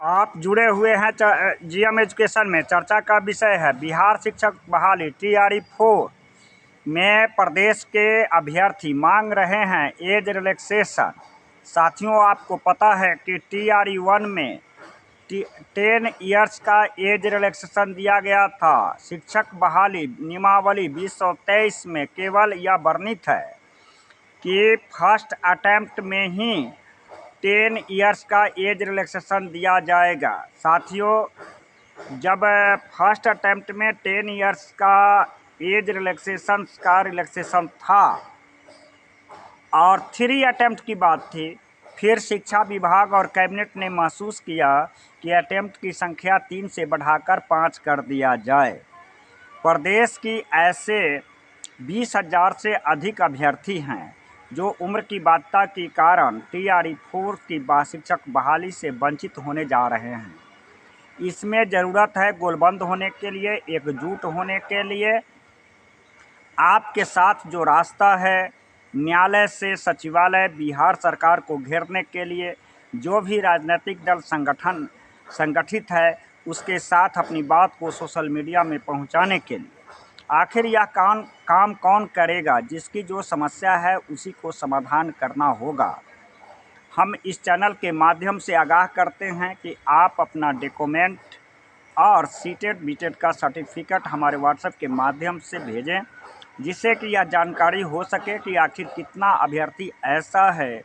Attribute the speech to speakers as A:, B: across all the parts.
A: आप जुड़े हुए हैं जीएम एजुकेशन में। चर्चा का विषय है बिहार शिक्षक बहाली। TRE-4 में प्रदेश के अभ्यर्थी मांग रहे हैं एज रिलैक्सेशन। साथियों, आपको पता है कि TRE-1 में 10 इयर्स का एज रिलैक्सेशन दिया गया था। शिक्षक बहाली नियमावली 2023 में केवल यह वर्णित है कि फर्स्ट अटेम्प्ट में ही 10 इयर्स का एज रिलैक्सेशन दिया जाएगा। साथियों, जब फर्स्ट अटेम्प्ट में 10 इयर्स का एज रिलैक्सेशन था और 3 अटेम्प्ट की बात थी, फिर शिक्षा विभाग और कैबिनेट ने महसूस किया कि अटेम्प्ट की संख्या 3 से बढ़ाकर 5 कर दिया जाए। प्रदेश की ऐसे 20,000 से अधिक अभ्यर्थी हैं जो उम्र की बाध्यता के कारण TRE-4 की शिक्षक बहाली से वंचित होने जा रहे हैं। इसमें ज़रूरत है गोलबंद होने के लिए, एकजुट होने के लिए। आपके साथ जो रास्ता है न्यायालय से सचिवालय, बिहार सरकार को घेरने के लिए जो भी राजनीतिक दल संगठित है उसके साथ अपनी बात को सोशल मीडिया में पहुंचाने के लिए। आखिर यह काम कौन करेगा? जिसकी जो समस्या है उसी को समाधान करना होगा। हम इस चैनल के माध्यम से आगाह करते हैं कि आप अपना डॉक्यूमेंट और सीटेट बीटेट का सर्टिफिकेट हमारे व्हाट्सएप के माध्यम से भेजें, जिससे कि यह जानकारी हो सके कि आखिर कितना अभ्यर्थी ऐसा है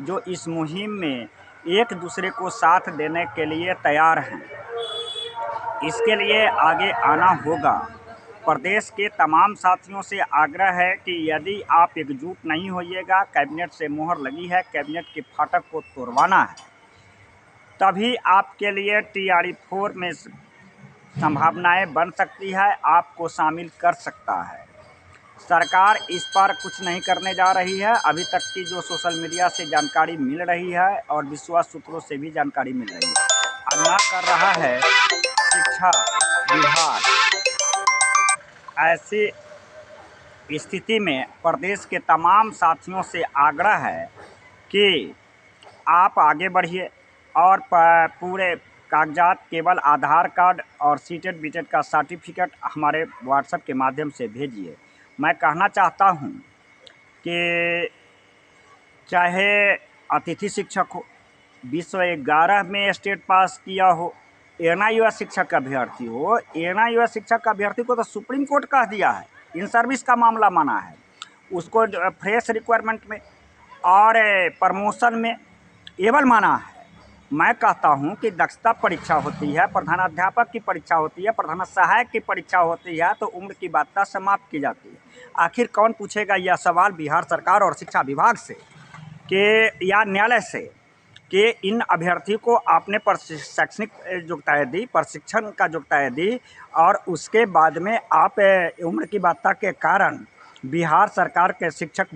A: जो इस मुहिम में एक दूसरे को साथ देने के लिए तैयार हैं। इसके लिए आगे आना होगा। प्रदेश के तमाम साथियों से आग्रह है कि यदि आप एकजुट नहीं होइएगा, कैबिनेट से मोहर लगी है, कैबिनेट के फाटक को तोड़वाना है, तभी आपके लिए TRE-4 में संभावनाएं बन सकती है, आपको शामिल कर सकता है। सरकार इस पर कुछ नहीं करने जा रही है। अभी तक की जो सोशल मीडिया से जानकारी मिल रही है और विश्वास सूत्रों से भी जानकारी मिल रही है, अन्ना कर रहा है शिक्षा विभाग। ऐसी स्थिति में प्रदेश के तमाम साथियों से आग्रह है कि आप आगे बढ़िए और पूरे कागजात केवल आधार कार्ड और सीटेट बीटेट का सर्टिफिकेट हमारे व्हाट्सएप के माध्यम से भेजिए। मैं कहना चाहता हूं कि चाहे अतिथि शिक्षक हो, 2011 में स्टेट पास किया हो, NIOS शिक्षक अभ्यर्थी हो, NIOS शिक्षक अभ्यर्थी को तो सुप्रीम कोर्ट कह दिया है, इन सर्विस का मामला माना है उसको, फ्रेश रिक्वायरमेंट में और प्रमोशन में एवल माना है। मैं कहता हूं कि दक्षता परीक्षा होती है, प्रधानाध्यापक की परीक्षा होती है, प्रधान सहायक की परीक्षा होती है, तो उम्र की बाध्यता समाप्त की जाती है। आखिर कौन पूछेगा यह सवाल बिहार सरकार और शिक्षा विभाग से कि या न्यायालय से कि इन अभ्यर्थी को आपने शैक्षणिक योग्यताएँ दी, प्रशिक्षण का योग्यताएँ दी और उसके बाद में आप उम्र की बाध्यता के कारण बिहार सरकार के शिक्षक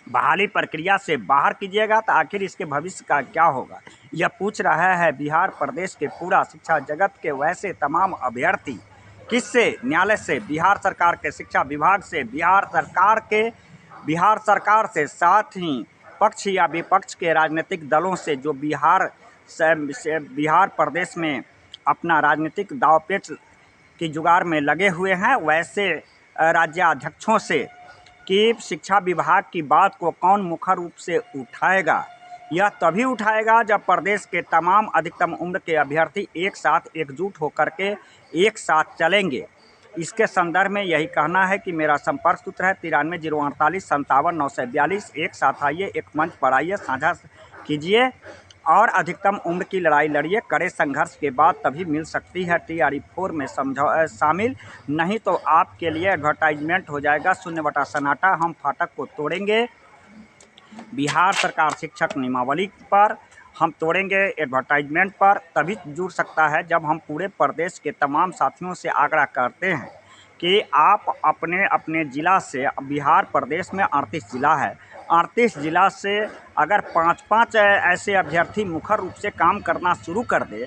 A: बहाली प्रक्रिया से बाहर कीजिएगा, तो आखिर इसके भविष्य का क्या होगा? यह पूछ रहा है बिहार प्रदेश के पूरा शिक्षा जगत के वैसे तमाम अभ्यर्थी। किससे? न्यायालय से, बिहार सरकार के शिक्षा विभाग से, बिहार सरकार से, साथ ही पक्ष या विपक्ष के राजनीतिक दलों से जो बिहार प्रदेश में अपना राजनीतिक दांवपेच की जुगाड़ में लगे हुए हैं, वैसे राज्याध्यक्षों से कि शिक्षा विभाग की बात को कौन मुख्य रूप से उठाएगा। यह तभी उठाएगा जब प्रदेश के तमाम अधिकतम उम्र के अभ्यर्थी एक साथ एकजुट होकर के एक साथ चलेंगे। इसके संदर्भ में यही कहना है कि मेरा संपर्क सूत्र है 93 048 57 942। एक साथ आइए, एक मंच पर आइए, साझा कीजिए और अधिकतम उम्र की लड़ाई लड़िए। कड़े संघर्ष के बाद तभी मिल सकती है TRE-4 में शामिल, नहीं तो आपके लिए एडवर्टाइजमेंट हो जाएगा शून्य बटा सन्नाटा। हम फाटक को तोड़ेंगे बिहार सरकार शिक्षक नियमावली पर, हम तोड़ेंगे एडवर्टाइजमेंट पर। तभी जुड़ सकता है जब हम पूरे प्रदेश के तमाम साथियों से आग्रह करते हैं कि आप अपने अपने ज़िला से, बिहार प्रदेश में 38 ज़िला है, 38 ज़िला से अगर 5-5 ऐसे अभ्यर्थी मुख्य रूप से काम करना शुरू कर दे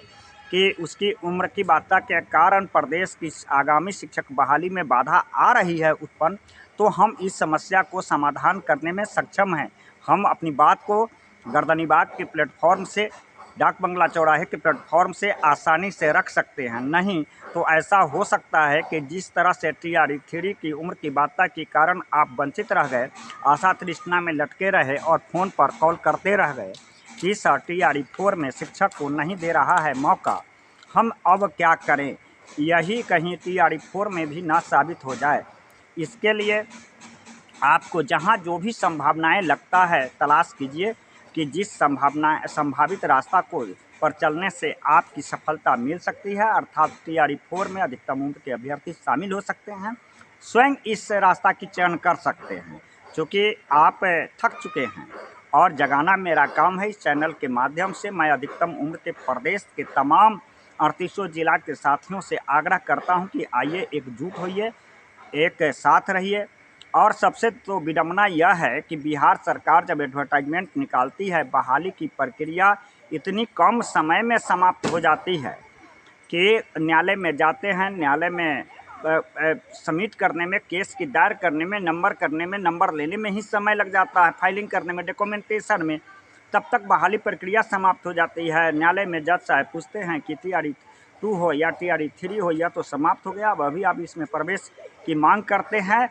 A: कि उसकी उम्र की बाध्यता के कारण प्रदेश की आगामी शिक्षक बहाली में बाधा आ रही है उत्पन्न, तो हम इस समस्या को समाधान करने में सक्षम हैं। हम अपनी बात को गर्दनीबाग के प्लेटफॉर्म से डाक बंगला चौराहे के प्लेटफॉर्म से आसानी से रख सकते हैं। नहीं तो ऐसा हो सकता है कि जिस तरह से TRE 3 की उम्र की बाध्यता के कारण आप वंचित रह गए, आशा तृष्णा में लटके रहे और फ़ोन पर कॉल करते रह गए। इस TRE 4 में शिक्षक को नहीं दे रहा है मौका, हम अब क्या करें? यही कहीं TRE 4 में भी ना साबित हो जाए। इसके लिए आपको जहां जो भी संभावनाएं लगता है तलाश कीजिए कि जिस संभावित रास्ता को पर चलने से आपकी सफलता मिल सकती है, अर्थात TRE 4 में अधिकतम उम्र के अभ्यर्थी शामिल हो सकते हैं। स्वयं इस रास्ता की चयन कर सकते हैं, क्योंकि आप थक चुके हैं और जगाना मेरा काम है। इस चैनल के माध्यम से मैं अधिकतम उम्र के प्रदेश के तमाम 38 जिला के साथियों से आग्रह करता हूं कि आइए, एकजुट होइए, एक साथ रहिए। और सबसे तो विडंबना यह है कि बिहार सरकार जब एडवर्टाइजमेंट निकालती है, बहाली की प्रक्रिया इतनी कम समय में समाप्त हो जाती है कि न्यायालय में जाते हैं, न्यायालय में सबमिट करने में, केस की दायर करने में, नंबर लेने में ही समय लग जाता है, फाइलिंग करने में, डॉक्यूमेंटेशन में, तब तक बहाली प्रक्रिया समाप्त हो जाती है। न्यायालय में जज साहब पूछते हैं कि TRE 2 हो या TRE 3 हो, या तो समाप्त हो गया, अब अभी आप इसमें प्रवेश की मांग करते हैं,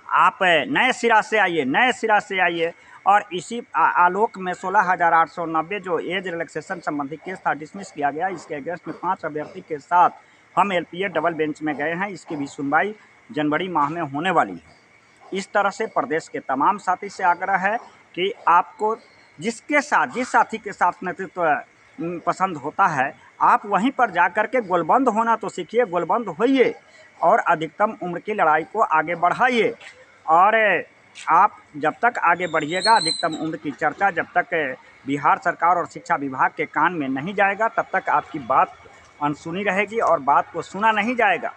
A: आप नए सिरा से आइए। और इसी आलोक में 16,890 जो एज रिलैक्सेशन संबंधी केस था, डिसमिस किया गया। इसके अगेंस्ट में 5 अभ्यर्थी के साथ हम LPA डबल बेंच में गए हैं। इसकी भी सुनवाई जनवरी माह में होने वाली है। इस तरह से प्रदेश के तमाम साथी से आग्रह है कि आपको जिस साथी के साथ नेतृत्व पसंद होता है, आप वहीं पर जा कर के गोलबंद होना तो सीखिए, गोलबंद होइए और अधिकतम उम्र की लड़ाई को आगे बढ़ाइए। और आप जब तक आगे बढ़िएगा, अधिकतम उम्र की चर्चा जब तक बिहार सरकार और शिक्षा विभाग के कान में नहीं जाएगा, तब तक आपकी बात अनसुनी रहेगी और बात को सुना नहीं जाएगा।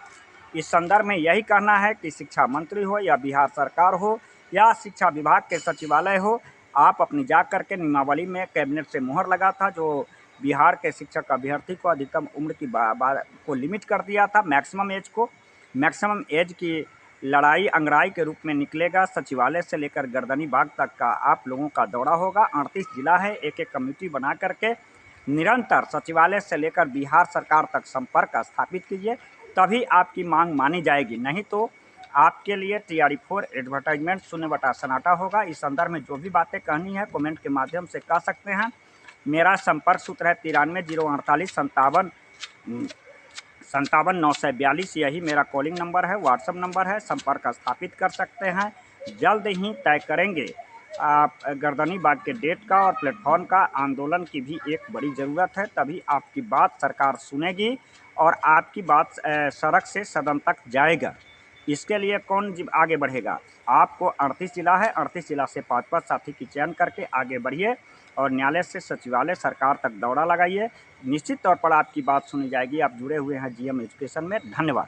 A: इस संदर्भ में यही कहना है कि शिक्षा मंत्री हो या बिहार सरकार हो या शिक्षा विभाग के सचिवालय हो, आप अपनी जा कर के नियमावली में कैबिनेट से मुहर लगा था, जो बिहार के शिक्षक अभ्यर्थी को अधिकतम उम्र की को लिमिट कर दिया था, मैक्सिमम एज की लड़ाई अंगड़ाई के रूप में निकलेगा। सचिवालय से लेकर गर्दनी बाग तक का आप लोगों का दौरा होगा। 38 जिला है, एक कमेटी बना करके निरंतर सचिवालय से लेकर बिहार सरकार तक संपर्क स्थापित कीजिए, तभी आपकी मांग मानी जाएगी। नहीं तो आपके लिए TRE 4 एडवर्टाइजमेंट शून्य बटा सन्नाटा होगा। इस संदर्भ में जो भी बातें कहनी है कमेंट के माध्यम से कह सकते हैं। मेरा संपर्क सूत्र है 93 048 57 942। यही मेरा कॉलिंग नंबर है, व्हाट्सएप नंबर है, संपर्क स्थापित कर सकते हैं। जल्द ही तय करेंगे गर्दनी बाग के डेट का और प्लेटफॉर्म का। आंदोलन की भी एक बड़ी ज़रूरत है, तभी आपकी बात सरकार सुनेगी और आपकी बात सड़क से सदन तक जाएगा। इसके लिए कौन आगे बढ़ेगा? आपको 38 जिला है, 38 जिला से 5-5 साथी की चयन करके आगे बढ़िए और न्यायालय से सचिवालय सरकार तक दौड़ा लगाइए। निश्चित तौर पर आपकी बात सुनी जाएगी। आप जुड़े हुए हैं GM एजुकेशन में। धन्यवाद।